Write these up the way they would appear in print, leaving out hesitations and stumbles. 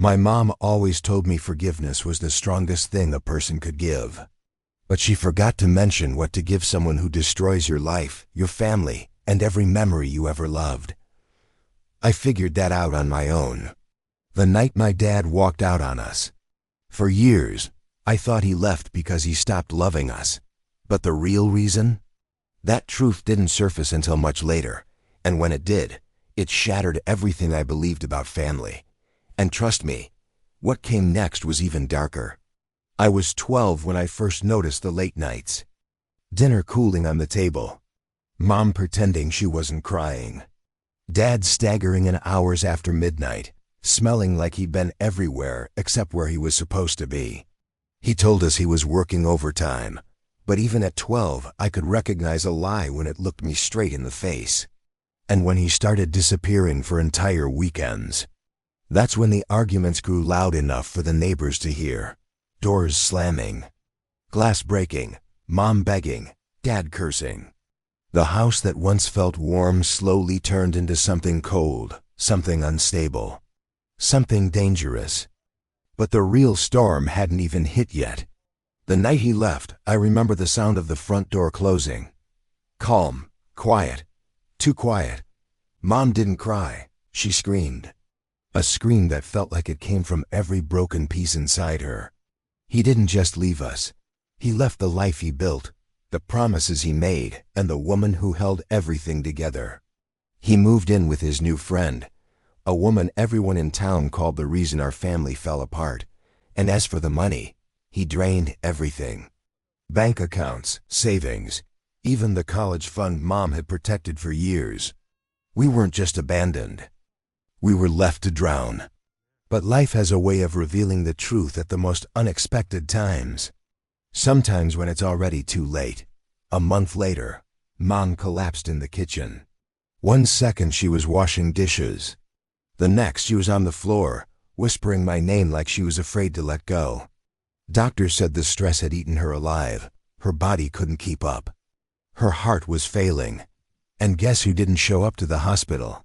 My mom always told me forgiveness was the strongest thing a person could give. But she forgot to mention what to give someone who destroys your life, your family, and every memory you ever loved. I figured that out on my own. The night my dad walked out on us. For years, I thought he left because he stopped loving us. But the real reason? That truth didn't surface until much later, and when it did, it shattered everything I believed about family. And trust me, what came next was even darker. I was 12 when I first noticed the late nights. Dinner cooling on the table. Mom pretending she wasn't crying. Dad staggering in hours after midnight, smelling like he'd been everywhere except where he was supposed to be. He told us he was working overtime, but even at 12, I could recognize a lie when it looked me straight in the face. And when he started disappearing for entire weekends. That's when the arguments grew loud enough for the neighbors to hear. Doors slamming, glass breaking, mom begging, dad cursing. The house that once felt warm slowly turned into something cold, something unstable, something dangerous. But the real storm hadn't even hit yet. The night he left, I remember the sound of the front door closing. Calm, quiet, too quiet. Mom didn't cry, she screamed. A scream that felt like it came from every broken piece inside her. He didn't just leave us. He left the life he built, the promises he made, and the woman who held everything together. He moved in with his new friend, a woman everyone in town called the reason our family fell apart. And as for the money, he drained everything. Bank accounts, savings, even the college fund Mom had protected for years. We weren't just abandoned. We were left to drown. But life has a way of revealing the truth at the most unexpected times. Sometimes when it's already too late. A month later, Mom collapsed in the kitchen. 1 second she was washing dishes. The next she was on the floor, whispering my name like she was afraid to let go. Doctors said the stress had eaten her alive. Her body couldn't keep up. Her heart was failing. And guess who didn't show up to the hospital?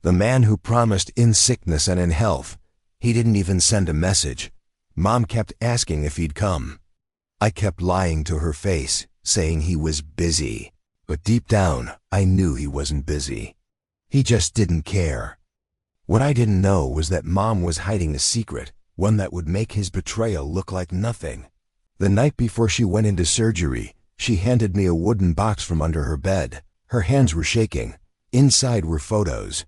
The man who promised in sickness and in health. He didn't even send a message. Mom kept asking if he'd come. I kept lying to her face, saying he was busy. But deep down, I knew he wasn't busy. He just didn't care. What I didn't know was that Mom was hiding a secret, one that would make his betrayal look like nothing. The night before she went into surgery, she handed me a wooden box from under her bed. Her hands were shaking. Inside were photos,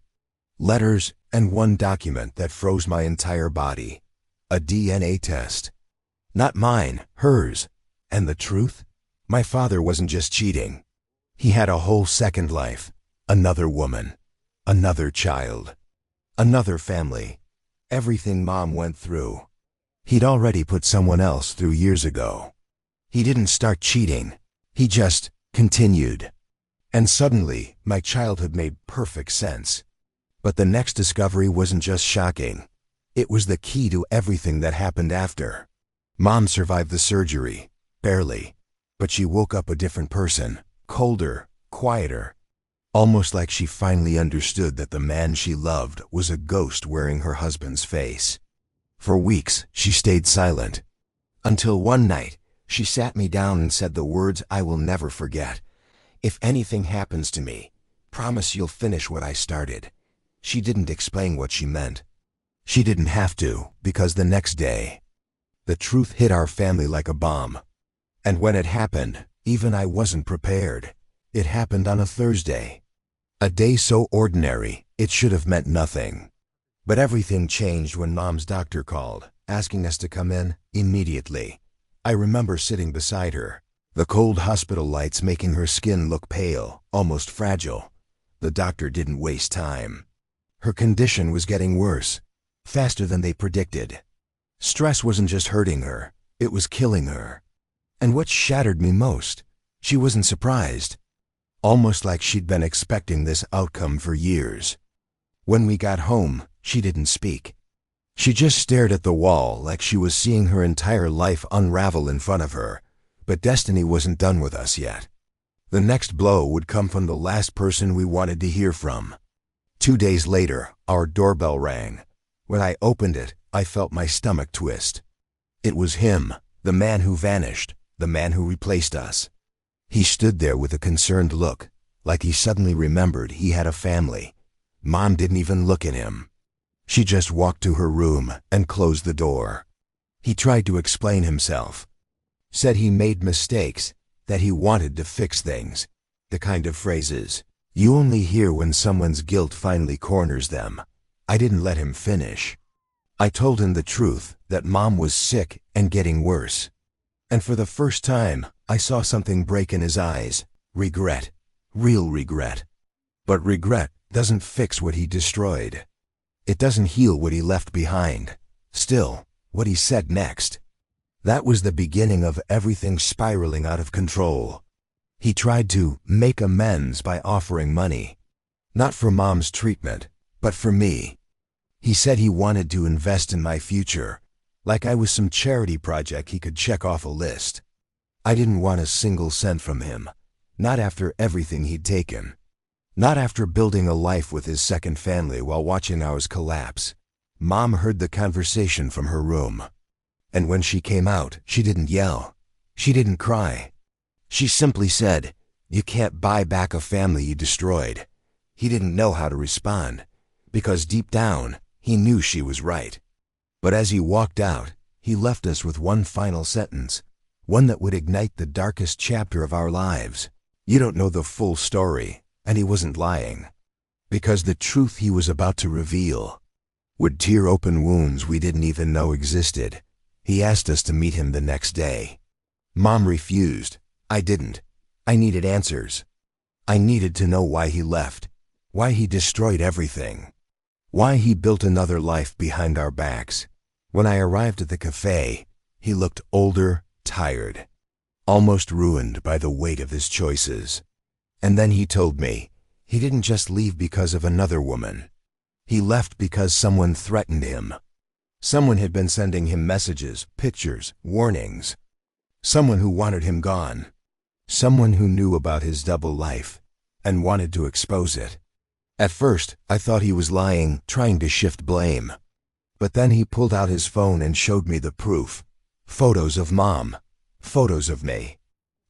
letters, and one document that froze my entire body. A DNA test. Not mine, hers. And the truth? My father wasn't just cheating. He had a whole second life. Another woman. Another child. Another family. Everything Mom went through. He'd already put someone else through years ago. He didn't start cheating. He just continued. And suddenly, my childhood made perfect sense. But the next discovery wasn't just shocking. It was the key to everything that happened after. Mom survived the surgery. Barely. But she woke up a different person. Colder, quieter. Almost like she finally understood that the man she loved was a ghost wearing her husband's face. For weeks, she stayed silent. Until one night, she sat me down and said the words I will never forget. If anything happens to me, promise you'll finish what I started. She didn't explain what she meant. She didn't have to, because the next day, the truth hit our family like a bomb. And when it happened, even I wasn't prepared. It happened on a Thursday. A day so ordinary, it should have meant nothing. But everything changed when Mom's doctor called, asking us to come in immediately. I remember sitting beside her, the cold hospital lights making her skin look pale, almost fragile. The doctor didn't waste time. Her condition was getting worse, faster than they predicted. Stress wasn't just hurting her, it was killing her. And what shattered me most, she wasn't surprised. Almost like she'd been expecting this outcome for years. When we got home, she didn't speak. She just stared at the wall like she was seeing her entire life unravel in front of her. But destiny wasn't done with us yet. The next blow would come from the last person we wanted to hear from. 2 days later, our doorbell rang. When I opened it, I felt my stomach twist. It was him, the man who vanished, the man who replaced us. He stood there with a concerned look, like he suddenly remembered he had a family. Mom didn't even look at him. She just walked to her room and closed the door. He tried to explain himself. Said he made mistakes, that he wanted to fix things. The kind of phrases you only hear when someone's guilt finally corners them. I didn't let him finish. I told him the truth, that Mom was sick and getting worse. And for the first time, I saw something break in his eyes. Regret. Real regret. But regret doesn't fix what he destroyed. It doesn't heal what he left behind. Still, what he said next. That was the beginning of everything spiraling out of control. He tried to make amends by offering money. Not for Mom's treatment, but for me. He said he wanted to invest in my future, like I was some charity project he could check off a list. I didn't want a single cent from him, not after everything he'd taken. Not after building a life with his second family while watching ours collapse. Mom heard the conversation from her room. And when she came out, she didn't yell. She didn't cry. She simply said, "You can't buy back a family you destroyed." He didn't know how to respond, because deep down, he knew she was right. But as he walked out, he left us with one final sentence, one that would ignite the darkest chapter of our lives. You don't know the full story, and he wasn't lying. Because the truth he was about to reveal would tear open wounds we didn't even know existed. He asked us to meet him the next day. Mom refused. I didn't. I needed answers. I needed to know why he left, why he destroyed everything, why he built another life behind our backs. When I arrived at the cafe, he looked older, tired, almost ruined by the weight of his choices. And then he told me, he didn't just leave because of another woman. He left because someone threatened him. Someone had been sending him messages, pictures, warnings. Someone who wanted him gone. Someone who knew about his double life and wanted to expose it. At first, I thought he was lying, trying to shift blame. But then he pulled out his phone and showed me the proof. Photos of Mom. Photos of me.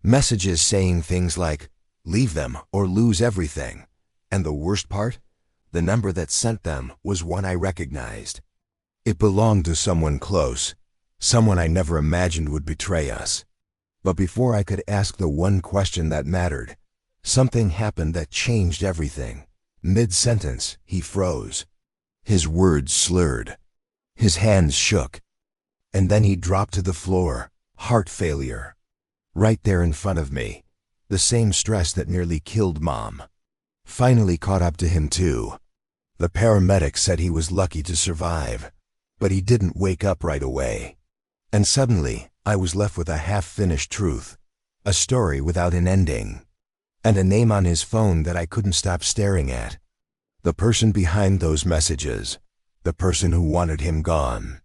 Messages saying things like, "Leave them or lose everything." And the worst part? The number that sent them was one I recognized. It belonged to someone close, someone I never imagined would betray us. But before I could ask the one question that mattered, something happened that changed everything. Mid-sentence, he froze. His words slurred. His hands shook. And then he dropped to the floor, heart failure. Right there in front of me. The same stress that nearly killed Mom finally caught up to him too. The paramedics said he was lucky to survive, but he didn't wake up right away. And suddenly, I was left with a half-finished truth, a story without an ending, and a name on his phone that I couldn't stop staring at. The person behind those messages, the person who wanted him gone,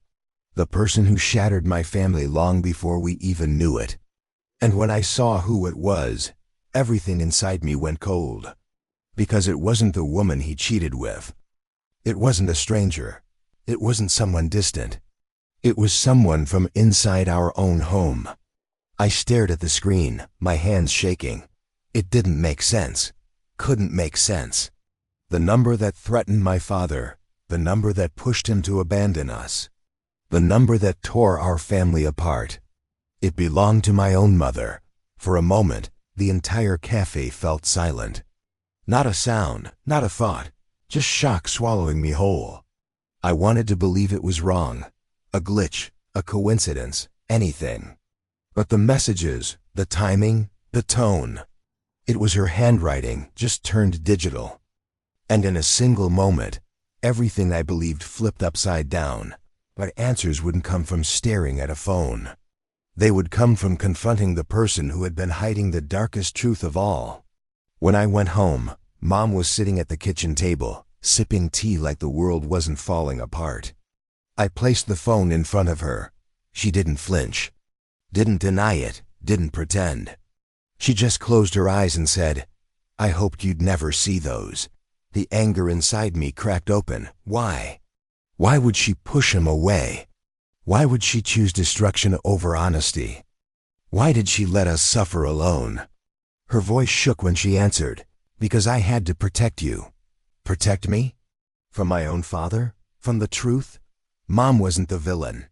the person who shattered my family long before we even knew it. And when I saw who it was, everything inside me went cold. Because it wasn't the woman he cheated with. It wasn't a stranger. It wasn't someone distant. It was someone from inside our own home. I stared at the screen, my hands shaking. It didn't make sense. Couldn't make sense. The number that threatened my father, the number that pushed him to abandon us, the number that tore our family apart. It belonged to my own mother. For a moment, the entire cafe felt silent. Not a sound, not a thought, just shock swallowing me whole. I wanted to believe it was wrong, a glitch, a coincidence, anything. But the messages, the timing, the tone, it was her handwriting just turned digital. And in a single moment, everything I believed flipped upside down. But answers wouldn't come from staring at a phone. They would come from confronting the person who had been hiding the darkest truth of all. When I went home, Mom was sitting at the kitchen table, sipping tea like the world wasn't falling apart. I placed the phone in front of her. She didn't flinch. Didn't deny it, didn't pretend. She just closed her eyes and said, "I hoped you'd never see those." The anger inside me cracked open. Why? Why would she push him away? Why would she choose destruction over honesty? Why did she let us suffer alone? Her voice shook when she answered, "Because I had to protect you." Protect me? From my own father? From the truth? Mom wasn't the villain.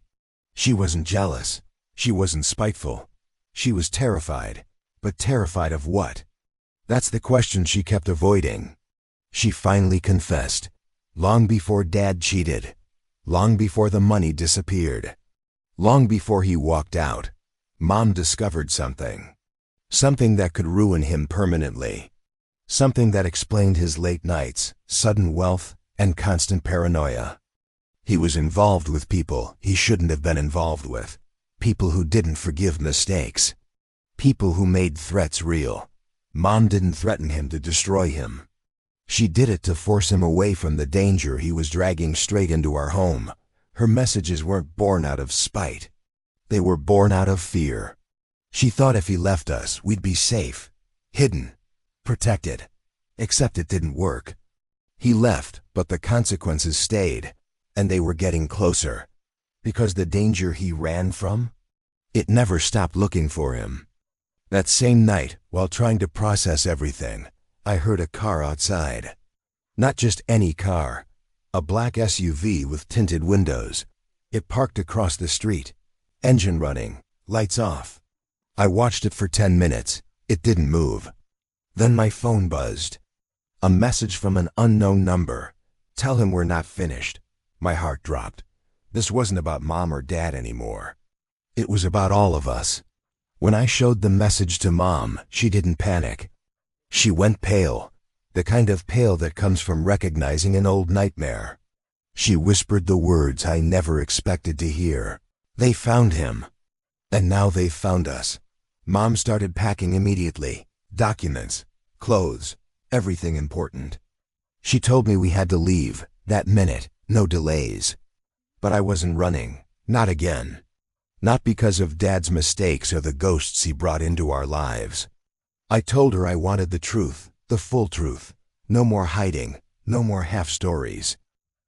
She wasn't jealous. She wasn't spiteful. She was terrified. But terrified of what? That's the question she kept avoiding. She finally confessed. Long before Dad cheated. Long before the money disappeared. Long before he walked out. Mom discovered something. Something that could ruin him permanently. Something that explained his late nights, sudden wealth, and constant paranoia. He was involved with people he shouldn't have been involved with. People who didn't forgive mistakes. People who made threats real. Mom didn't threaten him to destroy him. She did it to force him away from the danger he was dragging straight into our home. Her messages weren't born out of spite. They were born out of fear. She thought if he left us, we'd be safe, hidden, protected. Except it didn't work. He left, but the consequences stayed, and they were getting closer. Because the danger he ran from, it never stopped looking for him. That same night, while trying to process everything, I heard a car outside. Not just any car. A black SUV with tinted windows. It parked across the street. Engine running, lights off. I watched it for 10 minutes. It didn't move. Then my phone buzzed. A message from an unknown number. "Tell him we're not finished." My heart dropped. This wasn't about Mom or Dad anymore. It was about all of us. When I showed the message to Mom, she didn't panic. She went pale, the kind of pale that comes from recognizing an old nightmare. She whispered the words I never expected to hear. "They found him. And now they've found us." Mom started packing immediately. Documents, clothes, everything important. She told me we had to leave, that minute, no delays. But I wasn't running, not again. Not because of Dad's mistakes or the ghosts he brought into our lives. I told her I wanted the truth, the full truth. No more hiding, no more half-stories.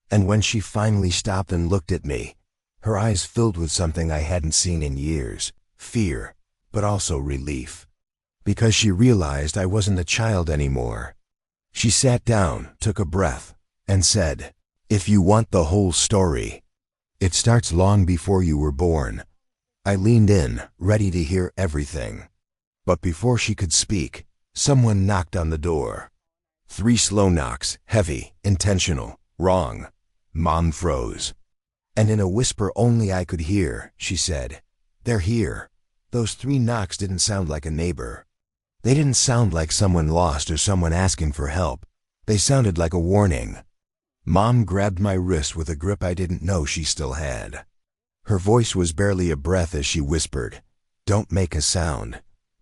And when she finally stopped and looked at me, her eyes filled with something I hadn't seen in years. Fear, but also relief. Because she realized I wasn't a child anymore. She sat down, took a breath, and said, "If you want the whole story, it starts long before you were born." I leaned in, ready to hear everything. But before she could speak, someone knocked on the door. 3 slow knocks, heavy, intentional, wrong. Mom froze. And in a whisper only I could hear, she said, "They're here." Those 3 knocks didn't sound like a neighbor. They didn't sound like someone lost or someone asking for help. They sounded like a warning. Mom grabbed my wrist with a grip I didn't know she still had. Her voice was barely a breath as she whispered, "Don't make a sound."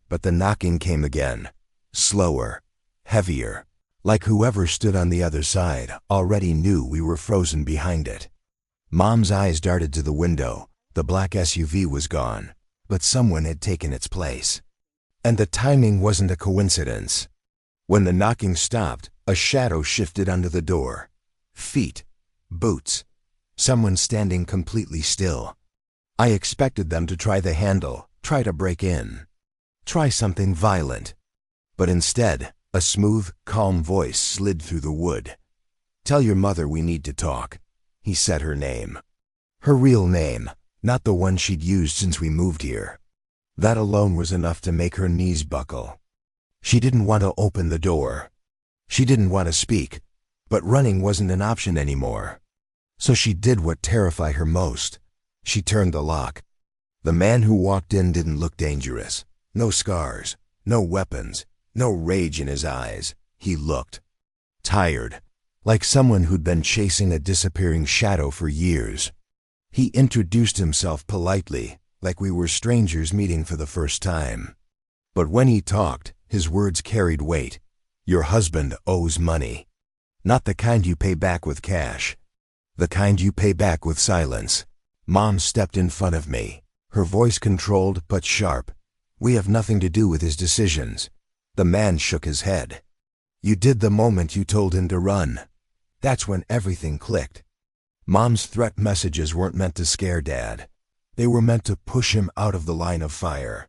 But the knocking came again, slower, heavier, like whoever stood on the other side already knew we were frozen behind it. Mom's eyes darted to the window. The black SUV was gone, but someone had taken its place. And the timing wasn't a coincidence. When the knocking stopped, a shadow shifted under the door. Feet, boots, someone standing completely still. I expected them to try the handle, try to break in, try something violent. But instead, a smooth, calm voice slid through the wood. "Tell your mother we need to talk." He said her name. Her real name, not the one she'd used since we moved here. That alone was enough to make her knees buckle. She didn't want to open the door. She didn't want to speak, but running wasn't an option anymore. So she did what terrified her most. She turned the lock. The man who walked in didn't look dangerous. No scars, no weapons, no rage in his eyes. He looked tired, like someone who'd been chasing a disappearing shadow for years. He introduced himself politely, like we were strangers meeting for the first time. But when he talked, his words carried weight. "Your husband owes money. Not the kind you pay back with cash. The kind you pay back with silence." Mom stepped in front of me, her voice controlled but sharp. "We have nothing to do with his decisions." The man shook his head. "You did the moment you told him to run." That's when everything clicked. Mom's threat messages weren't meant to scare Dad. They were meant to push him out of the line of fire.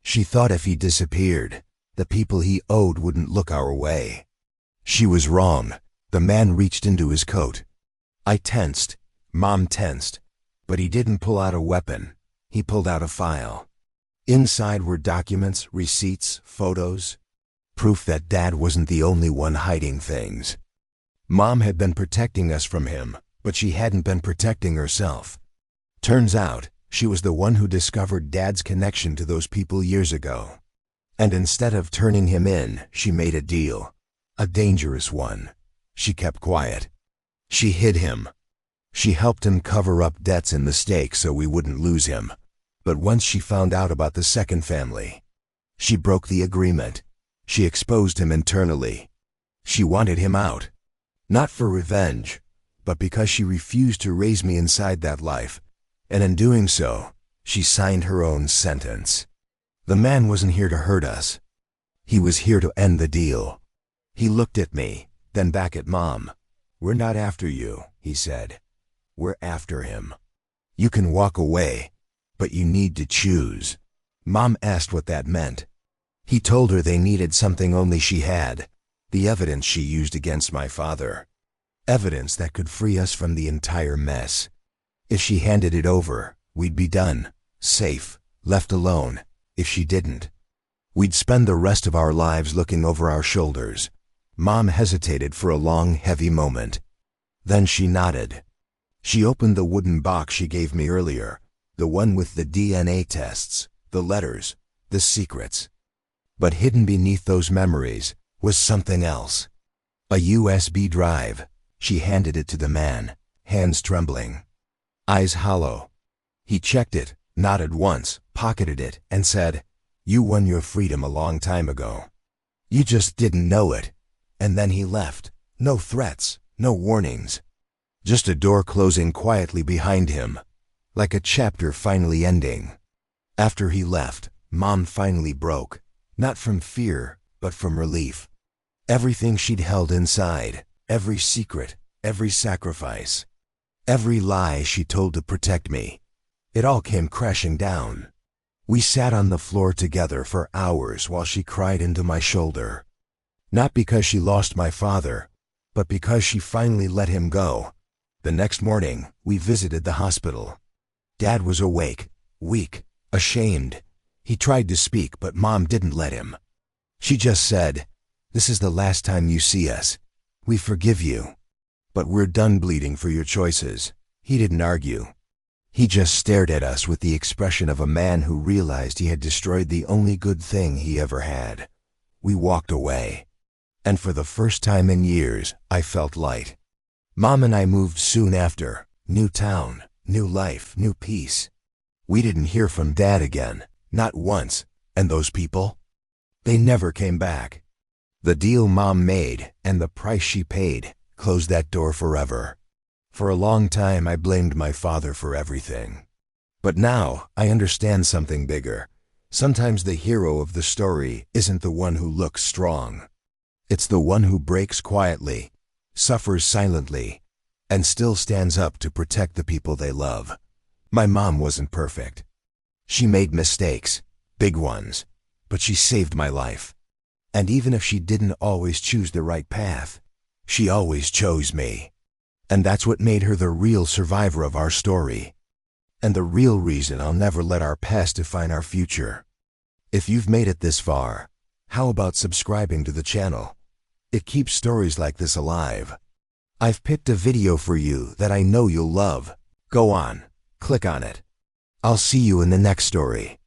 She thought if he disappeared, the people he owed wouldn't look our way. She was wrong. The man reached into his coat. I tensed. Mom tensed. But he didn't pull out a weapon. He pulled out a file. Inside were documents, receipts, photos. Proof that Dad wasn't the only one hiding things. Mom had been protecting us from him, but she hadn't been protecting herself. Turns out, she was the one who discovered Dad's connection to those people years ago. And instead of turning him in, she made a deal. A dangerous one. She kept quiet. She hid him. She helped him cover up debts and mistakes so we wouldn't lose him. But once she found out about the second family, she broke the agreement. She exposed him internally. She wanted him out. Not for revenge, but because she refused to raise me inside that life. And in doing so, she signed her own sentence. The man wasn't here to hurt us. He was here to end the deal. He looked at me, then back at Mom. "We're not after you," he said. "We're after him. You can walk away, but you need to choose." Mom asked what that meant. He told her they needed something only she had, the evidence she used against my father. Evidence that could free us from the entire mess. If she handed it over, we'd be done, safe, left alone. If she didn't, we'd spend the rest of our lives looking over our shoulders. Mom hesitated for a long, heavy moment. Then she nodded. She opened the wooden box she gave me earlier, the one with the DNA tests, the letters, the secrets. But hidden beneath those memories was something else. A USB drive. She handed it to the man, hands trembling, eyes hollow. He checked it, nodded once, pocketed it, and said, "You won your freedom a long time ago. You just didn't know it." And then he left. No threats, no warnings. Just a door closing quietly behind him, like a chapter finally ending. After he left, Mom finally broke, not from fear, but from relief. Everything she'd held inside, every secret, every sacrifice, every lie she told to protect me, it all came crashing down. We sat on the floor together for hours while she cried into my shoulder. Not because she lost my father, but because she finally let him go. The next morning, we visited the hospital. Dad was awake, weak, ashamed. He tried to speak, but Mom didn't let him. She just said, "This is the last time you see us. We forgive you. But we're done bleeding for your choices." He didn't argue. He just stared at us with the expression of a man who realized he had destroyed the only good thing he ever had. We walked away. And for the first time in years, I felt light. Mom and I moved soon after. New town, new life, new peace. We didn't hear from Dad again, not once. And those people? They never came back. The deal Mom made and the price she paid closed that door forever. For a long time, I blamed my father for everything. But now, I understand something bigger. Sometimes the hero of the story isn't the one who looks strong. It's the one who breaks quietly, suffers silently, and still stands up to protect the people they love. My mom wasn't perfect. She made mistakes, big ones, but she saved my life. And even if she didn't always choose the right path, she always chose me. And that's what made her the real survivor of our story. And the real reason I'll never let our past define our future. If you've made it this far, how about subscribing to the channel? It keeps stories like this alive. I've picked a video for you that I know you'll love. Go on, click on it. I'll see you in the next story.